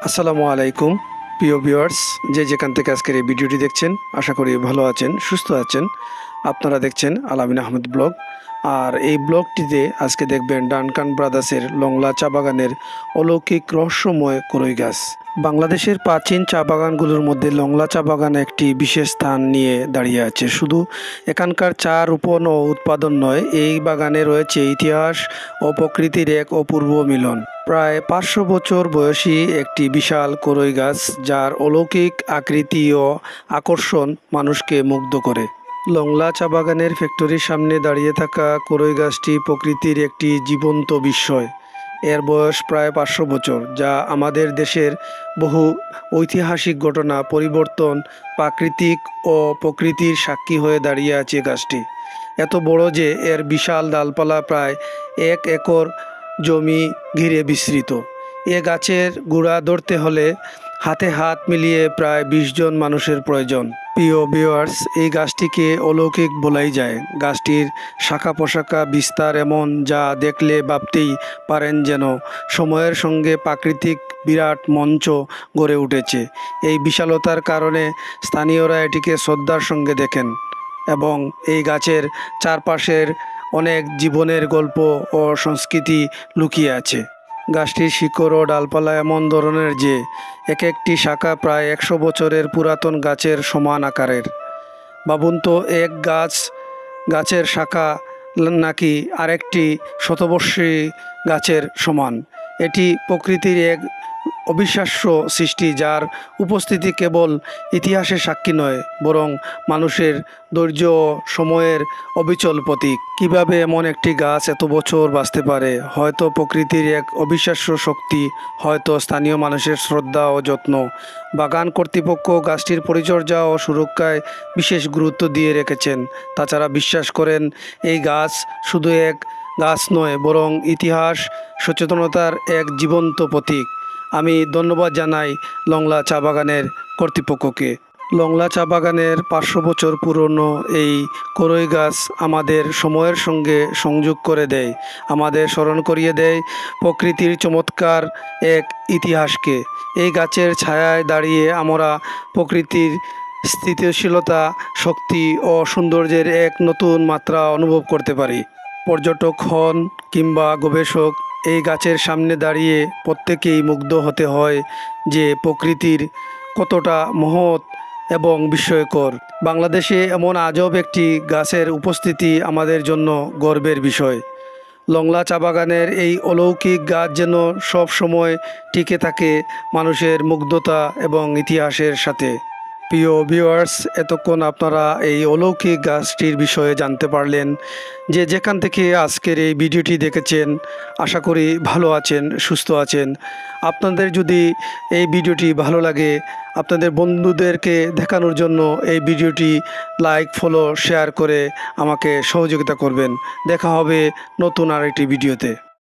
আসসালামু আলাইকুম প্রিয় ভিউয়ার্স, যে যেখান থেকে আজকের এই ভিডিওটি দেখছেন আশা করি ভালো আছেন, সুস্থ আছেন। আপনারা দেখছেন আলামিন আহমেদ ব্লগ। আর এই ব্লগটিতে আজকে দেখবেন ডানকান ব্রাদার্সের লংলা চা বাগানের অলৌকিক রহস্যময় কড়ই গাছ। বাংলাদেশের প্রাচীন চা বাগানগুলোর মধ্যে লংলা চা বাগান একটি বিশেষ স্থান নিয়ে দাঁড়িয়ে আছে। শুধু এখানকার চা রোপণ ও উৎপাদন নয়, এই বাগানে রয়েছে ইতিহাস ও প্রকৃতির এক অপূর্ব মিলন। প্রায় 500 বছর বয়সী একটি বিশাল কড়ই গাছ, যার অলৌকিক আকৃতি ও আকর্ষণ মানুষকে মুগ্ধ করে। লংলা চা বাগানের ফ্যাক্টরির সামনে দাঁড়িয়ে থাকা কড়ই গাছটি প্রকৃতির একটি জীবন্ত বিস্ময়। এর বয়স প্রায় 500 বছর, যা আমাদের দেশের বহু ঐতিহাসিক ঘটনা, পরিবর্তন, প্রাকৃতিক ও প্রকৃতির সাক্ষী হয়ে দাঁড়িয়ে আছে। গাছটি এত বড় যে এর বিশাল ডালপালা প্রায় 1 একর জমি ঘিরে বিস্তৃত। এ গাছের গোড়া ধরতে হলে হাতে হাত মিলিয়ে প্রায় 20 জন মানুষের প্রয়োজন। প্রিয় ভিউয়ার্স, এই গাছটিকে অলৌকিক বলাই যায়। গাছটির শাখা পোশাকা বিস্তার এমন, যা দেখলে ভাবতেই পারেন যেন সময়ের সঙ্গে প্রাকৃতিক বিরাট মঞ্চ গড়ে উঠেছে। এই বিশালতার কারণে স্থানীয়রা এটিকে শ্রদ্ধার সঙ্গে দেখেন এবং এই গাছের চারপাশের অনেক জীবনের গল্প ও সংস্কৃতি লুকিয়ে আছে। গাছটির শিকড় ও ডালপালা এমন ধরনের যে এক একটি শাখা প্রায় 100 বছরের পুরাতন গাছের সমান আকারের। ভাবুন তো, এক গাছের শাখা নাকি আরেকটি শতবর্ষী গাছের সমান। এটি প্রকৃতির এক অবিশ্বাস্য সৃষ্টি, যার উপস্থিতি কেবল ইতিহাসের সাক্ষী নয়, বরং মানুষের ধৈর্য ও সময়ের অবিচল প্রতীক। কিভাবে এমন একটি গাছ এত বছর বাঁচতে পারে? হয়তো প্রকৃতির এক অবিশ্বাস্য শক্তি, হয়তো স্থানীয় মানুষের শ্রদ্ধা ও যত্ন। বাগান কর্তৃপক্ষ গাছটির পরিচর্যা ও সুরক্ষায় বিশেষ গুরুত্ব দিয়ে রেখেছেন। তাছাড়া বিশ্বাস করেন, এই গাছ শুধু এক গাছ নয়, বরং ইতিহাস সচেতনতার এক জীবন্ত প্রতীক। আমি ধন্যবাদ জানাই লংলা চা বাগানের কর্তৃপক্ষকে। লংলা চা বাগানের 500 বছর পুরনো এই কড়ই গাছ আমাদের সময়ের সঙ্গে সংযোগ করে দেয়, আমাদের স্মরণ করিয়ে দেয় প্রকৃতির চমৎকার এক ইতিহাসকে। এই গাছের ছায়ায় দাঁড়িয়ে আমরা প্রকৃতির স্থিতিশীলতা, শক্তি ও সৌন্দর্যের এক নতুন মাত্রা অনুভব করতে পারি। পর্যটক হন কিংবা গবেষক, এই গাছের সামনে দাঁড়িয়ে প্রত্যেকেই মুগ্ধ হতে হয় যে প্রকৃতির কতটা মহৎ এবং বিস্ময়কর। বাংলাদেশে এমন আজব একটি গাছের উপস্থিতি আমাদের জন্য গর্বের বিষয়। লংলা চা বাগানের এই অলৌকিক গাছ যেন সব সময় টিকে থাকে মানুষের মুগ্ধতা এবং ইতিহাসের সাথে। প্রিয় ভিউয়ার্স, এতক্ষণ আপনারা এই অলৌকিক গাছটির বিষয়ে জানতে পারলেন। যে যেখান থেকে আজকের এই ভিডিওটি দেখেছেন আশা করি ভালো আছেন, সুস্থ আছেন। আপনাদের যদি এই ভিডিওটি ভালো লাগে, আপনাদের বন্ধুদেরকে দেখানোর জন্য এই ভিডিওটি লাইক, ফলো, শেয়ার করে আমাকে সহযোগিতা করবেন। দেখা হবে নতুন আরেকটি ভিডিওতে।